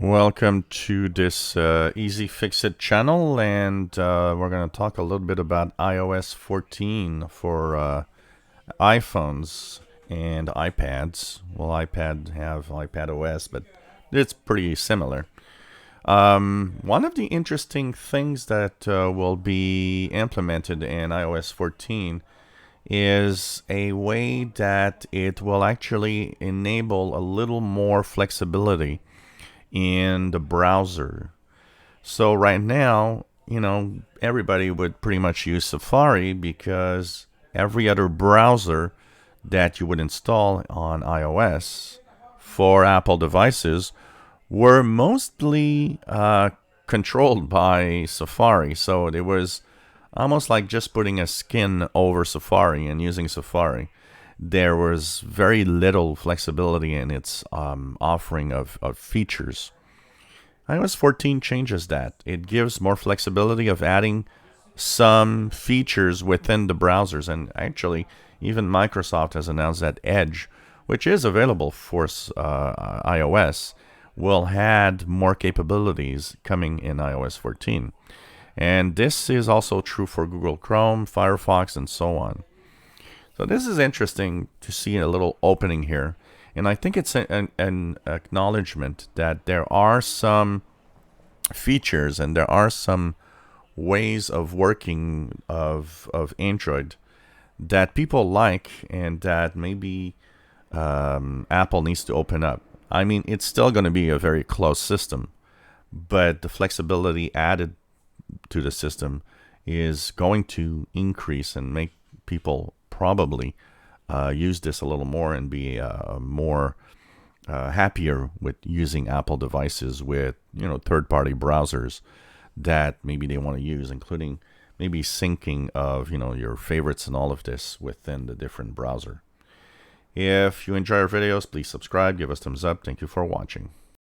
Welcome to this Easy Fix It channel, and we're going to talk a little bit about iOS 14 for iPhones and iPads. Well, iPad have iPad OS, but it's pretty similar. One of the interesting things that will be implemented in iOS 14 is a way that it will actually enable a little more flexibility in the browser. So right now, everybody would pretty much use Safari because every other browser that you would install on iOS for Apple devices were mostly controlled by Safari. So it was almost like just putting a skin over Safari and using Safari. There was very little flexibility in its offering of features. iOS 14 changes that. It gives more flexibility of adding some features within the browsers. And actually, even Microsoft has announced that Edge, which is available for iOS, will add more capabilities coming in iOS 14. And this is also true for Google Chrome, Firefox, and so on. So this is interesting to see a little opening here. And I think it's an acknowledgement that there are some features and there are some ways of working of Android that people like and that maybe Apple needs to open up. I mean, it's still going to be a very closed system, but the flexibility added to the system is going to increase and make people probably use this a little more and be more happier with using Apple devices with third-party browsers that maybe they want to use, including maybe syncing of your favorites and all of this within the different browser. If you enjoy our videos, please subscribe, give us thumbs up. Thank you for watching.